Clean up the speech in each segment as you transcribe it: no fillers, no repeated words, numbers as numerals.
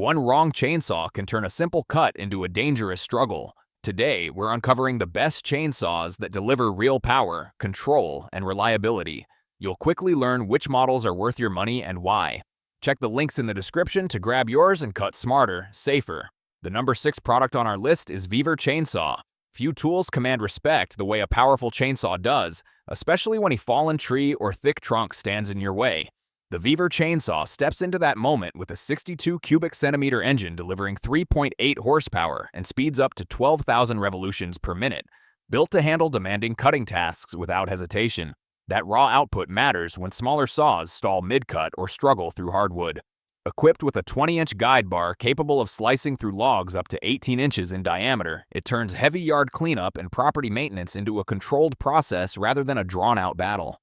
One wrong chainsaw can turn a simple cut into a dangerous struggle. Today, we're uncovering the best chainsaws that deliver real power, control, and reliability. You'll quickly learn which models are worth your money and why. Check the links in the description to grab yours and cut smarter, safer. The number 6 product on our list is VEVOR Chain Saw. Few tools command respect the way a powerful chainsaw does, especially when a fallen tree or thick trunk stands in your way. The VEVOR Chain Saw steps into that moment with a 62 cubic centimeter engine delivering 3.8 horsepower and speeds up to 12,000 revolutions per minute, built to handle demanding cutting tasks without hesitation. That raw output matters when smaller saws stall mid-cut or struggle through hardwood. Equipped with a 20-inch guide bar capable of slicing through logs up to 18 inches in diameter, it turns heavy yard cleanup and property maintenance into a controlled process rather than a drawn-out battle.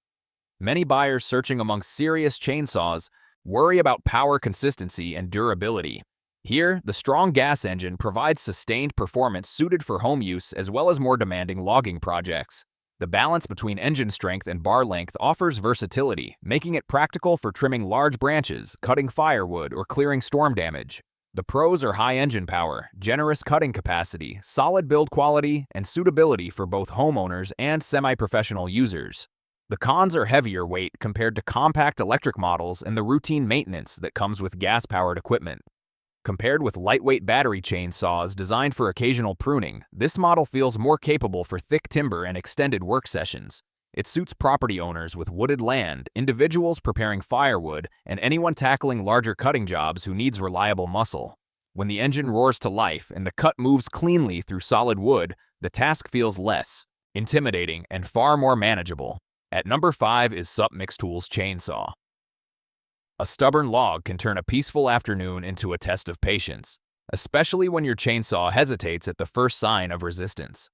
Many buyers searching among serious chainsaws worry about power consistency and durability. Here, the strong gas engine provides sustained performance suited for home use as well as more demanding logging projects. The balance between engine strength and bar length offers versatility, making it practical for trimming large branches, cutting firewood, or clearing storm damage. The pros are high engine power, generous cutting capacity, solid build quality, and suitability for both homeowners and semi-professional users. The cons are heavier weight compared to compact electric models and the routine maintenance that comes with gas-powered equipment. Compared with lightweight battery chainsaws designed for occasional pruning, this model feels more capable for thick timber and extended work sessions. It suits property owners with wooded land, individuals preparing firewood, and anyone tackling larger cutting jobs who needs reliable muscle. When the engine roars to life and the cut moves cleanly through solid wood, the task feels less intimidating and far more manageable. At number 5 is SUPMIXTOOLS Chain Saw. A stubborn log can turn a peaceful afternoon into a test of patience, especially when your chainsaw hesitates at the first sign of resistance.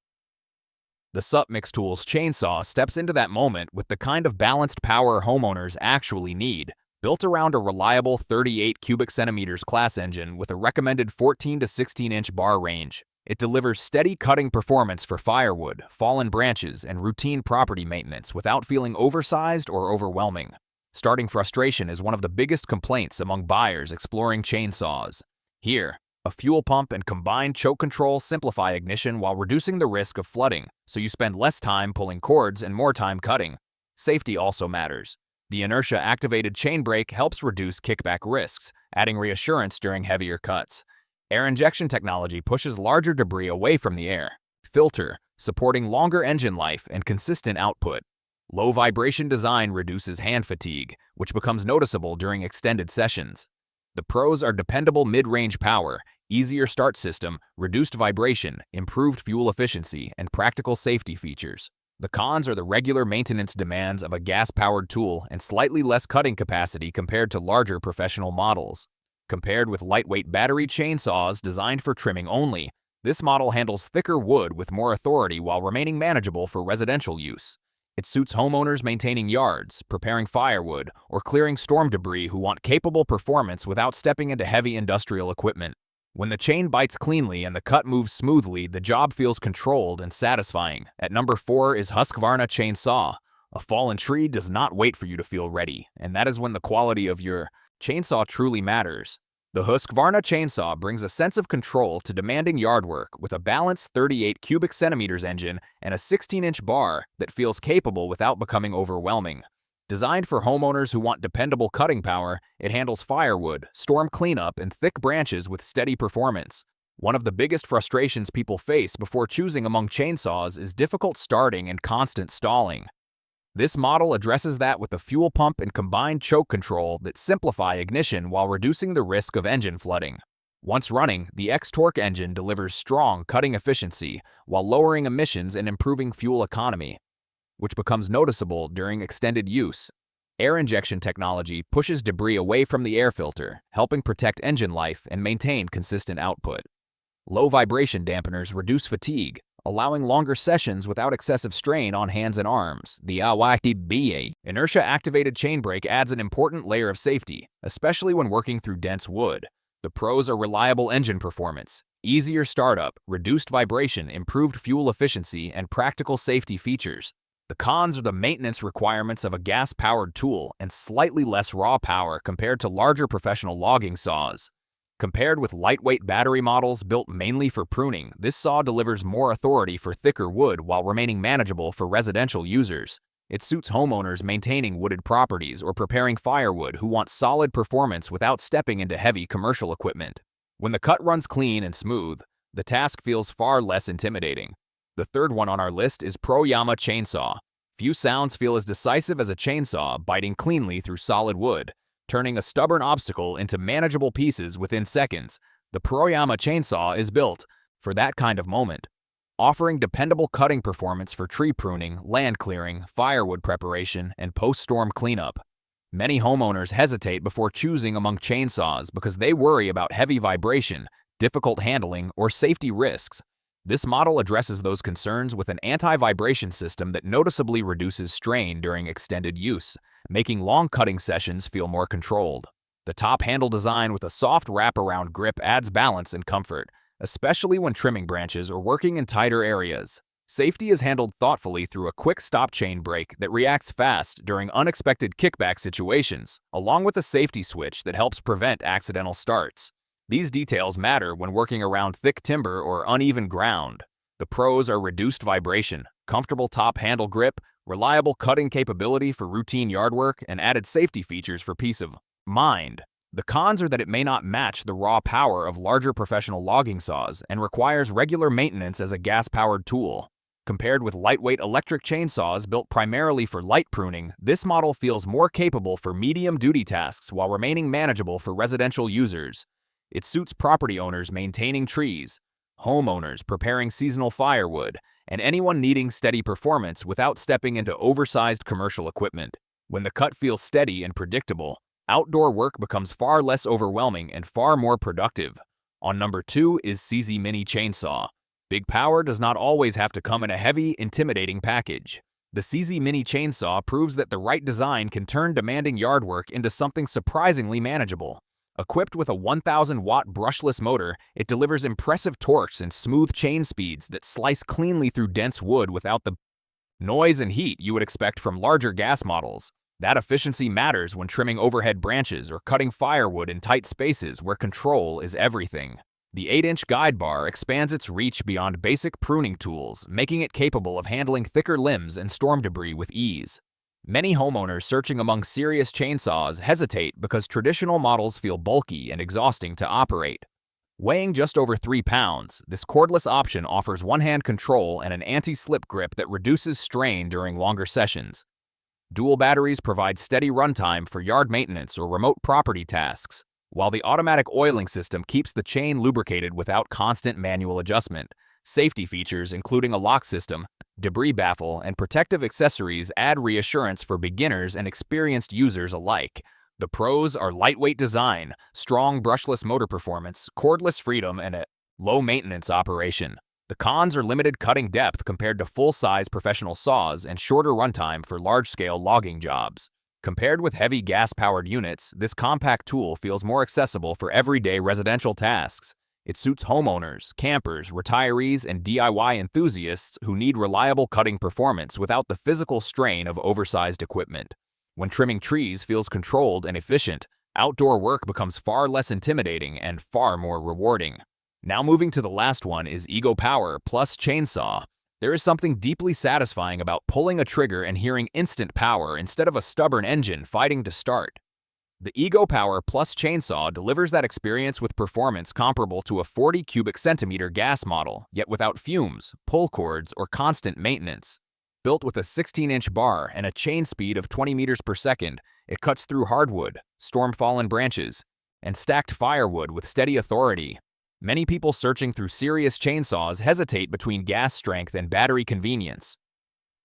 The SUPMIXTOOLS Chain Saw steps into that moment with the kind of balanced power homeowners actually need, built around a reliable 38 cubic centimeters class engine with a recommended 14 to 16-inch bar range. It delivers steady cutting performance for firewood, fallen branches, and routine property maintenance without feeling oversized or overwhelming. Starting frustration is one of the biggest complaints among buyers exploring chainsaws. Here, a fuel pump and combined choke control simplify ignition while reducing the risk of flooding, so you spend less time pulling cords and more time cutting. Safety also matters. The inertia-activated chain brake helps reduce kickback risks, adding reassurance during heavier cuts. Air injection technology pushes larger debris away from the air filter, supporting longer engine life and consistent output. Low vibration design reduces hand fatigue, which becomes noticeable during extended sessions. The pros are dependable mid-range power, easier start system, reduced vibration, improved fuel efficiency, and practical safety features. The cons are the regular maintenance demands of a gas-powered tool and slightly less cutting capacity compared to larger professional models. Compared with lightweight battery chainsaws designed for trimming only, this model handles thicker wood with more authority while remaining manageable for residential use. It suits homeowners maintaining yards, preparing firewood, or clearing storm debris who want capable performance without stepping into heavy industrial equipment. When the chain bites cleanly and the cut moves smoothly, the job feels controlled and satisfying. At number 4 is Husqvarna Chain Saw. A fallen tree does not wait for you to feel ready, and that is when the quality of your chainsaw truly matters. The Husqvarna Chain Saw brings a sense of control to demanding yard work with a balanced 38 cubic centimeters engine and a 16-inch bar that feels capable without becoming overwhelming. Designed for homeowners who want dependable cutting power, it handles firewood, storm cleanup, and thick branches with steady performance. One of the biggest frustrations people face before choosing among chainsaws is difficult starting and constant stalling. This model addresses that with a fuel pump and combined choke control that simplify ignition while reducing the risk of engine flooding. Once running, the X-Torque engine delivers strong cutting efficiency while lowering emissions and improving fuel economy, which becomes noticeable during extended use. Air injection technology pushes debris away from the air filter, helping protect engine life and maintain consistent output. Low vibration dampeners reduce fatigue, allowing longer sessions without excessive strain on hands and arms. The inertia-activated chain brake adds an important layer of safety, especially when working through dense wood. The pros are reliable engine performance, easier startup, reduced vibration, improved fuel efficiency, and practical safety features. The cons are the maintenance requirements of a gas-powered tool and slightly less raw power compared to larger professional logging saws. Compared with lightweight battery models built mainly for pruning, this saw delivers more authority for thicker wood while remaining manageable for residential users. It suits homeowners maintaining wooded properties or preparing firewood who want solid performance without stepping into heavy commercial equipment. When the cut runs clean and smooth, the task feels far less intimidating. The third one on our list is PROYAMA Chain Saw. Few sounds feel as decisive as a chainsaw biting cleanly through solid wood, turning a stubborn obstacle into manageable pieces within seconds. The PROYAMA Chain Saw is built for that kind of moment, offering dependable cutting performance for tree pruning, land clearing, firewood preparation, and post-storm cleanup. Many homeowners hesitate before choosing among chainsaws because they worry about heavy vibration, difficult handling, or safety risks. This model addresses those concerns with an anti-vibration system that noticeably reduces strain during extended use, making long cutting sessions feel more controlled. The top handle design with a soft wraparound grip adds balance and comfort, especially when trimming branches or working in tighter areas. Safety is handled thoughtfully through a quick stop chain brake that reacts fast during unexpected kickback situations, along with a safety switch that helps prevent accidental starts. These details matter when working around thick timber or uneven ground. The pros are reduced vibration, comfortable top handle grip, reliable cutting capability for routine yard work, and added safety features for peace of mind. The cons are that it may not match the raw power of larger professional logging saws and requires regular maintenance as a gas-powered tool. Compared with lightweight electric chainsaws built primarily for light pruning, this model feels more capable for medium-duty tasks while remaining manageable for residential users. It suits property owners maintaining trees, homeowners preparing seasonal firewood, and anyone needing steady performance without stepping into oversized commercial equipment. When the cut feels steady and predictable, outdoor work becomes far less overwhelming and far more productive. On number 2 is CZ Mini Chainsaw. Big power does not always have to come in a heavy, intimidating package. The CZ Mini Chainsaw proves that the right design can turn demanding yard work into something surprisingly manageable. Equipped with a 1,000-watt brushless motor, it delivers impressive torques and smooth chain speeds that slice cleanly through dense wood without the noise and heat you would expect from larger gas models. That efficiency matters when trimming overhead branches or cutting firewood in tight spaces where control is everything. The 8-inch guide bar expands its reach beyond basic pruning tools, making it capable of handling thicker limbs and storm debris with ease. Many homeowners searching among serious chainsaws hesitate because traditional models feel bulky and exhausting to operate. Weighing just over 3 pounds, this cordless option offers one-hand control and an anti-slip grip that reduces strain during longer sessions. Dual batteries provide steady runtime for yard maintenance or remote property tasks, while the automatic oiling system keeps the chain lubricated without constant manual adjustment. Safety features, including a lock system, debris baffle, and protective accessories, add reassurance for beginners and experienced users alike. The pros are lightweight design, strong brushless motor performance, cordless freedom, and a low-maintenance operation. The cons are limited cutting depth compared to full-size professional saws and shorter runtime for large-scale logging jobs. Compared with heavy gas-powered units, this compact tool feels more accessible for everyday residential tasks. It suits homeowners, campers, retirees, and DIY enthusiasts who need reliable cutting performance without the physical strain of oversized equipment. When trimming trees feels controlled and efficient, outdoor work becomes far less intimidating and far more rewarding. Now moving to the last one is Ego Power Plus Chainsaw. There is something deeply satisfying about pulling a trigger and hearing instant power instead of a stubborn engine fighting to start. The Ego Power Plus Chainsaw delivers that experience with performance comparable to a 40 cubic centimeter gas model, yet without fumes, pull cords, or constant maintenance. Built with a 16-inch bar and a chain speed of 20 meters per second, it cuts through hardwood, storm-fallen branches, and stacked firewood with steady authority. Many people searching through serious chainsaws hesitate between gas strength and battery convenience.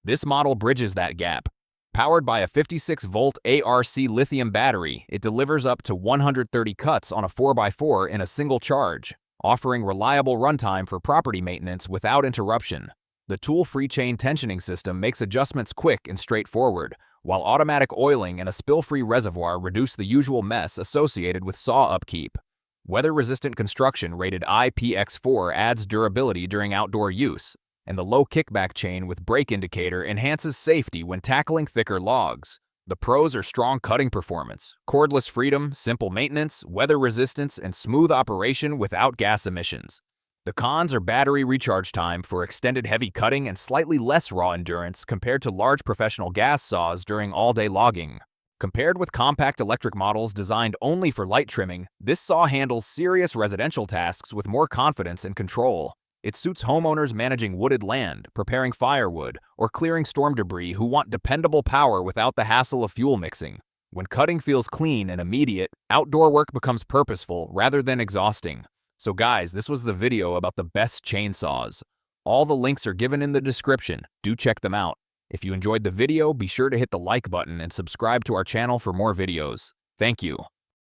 This model bridges that gap. Powered by a 56-volt ARC lithium battery, it delivers up to 130 cuts on a 4x4 in a single charge, offering reliable runtime for property maintenance without interruption. The tool-free chain tensioning system makes adjustments quick and straightforward, while automatic oiling and a spill-free reservoir reduce the usual mess associated with saw upkeep. Weather-resistant construction rated IPX4 adds durability during outdoor use, and the low kickback chain with brake indicator enhances safety when tackling thicker logs. The pros are strong cutting performance, cordless freedom, simple maintenance, weather resistance, and smooth operation without gas emissions. The cons are battery recharge time for extended heavy cutting and slightly less raw endurance compared to large professional gas saws during all-day logging. Compared with compact electric models designed only for light trimming, this saw handles serious residential tasks with more confidence and control. It suits homeowners managing wooded land, preparing firewood, or clearing storm debris who want dependable power without the hassle of fuel mixing. When cutting feels clean and immediate, outdoor work becomes purposeful rather than exhausting. So guys, this was the video about the best chainsaws. All the links are given in the description. Do check them out. If you enjoyed the video, be sure to hit the like button and subscribe to our channel for more videos. Thank you.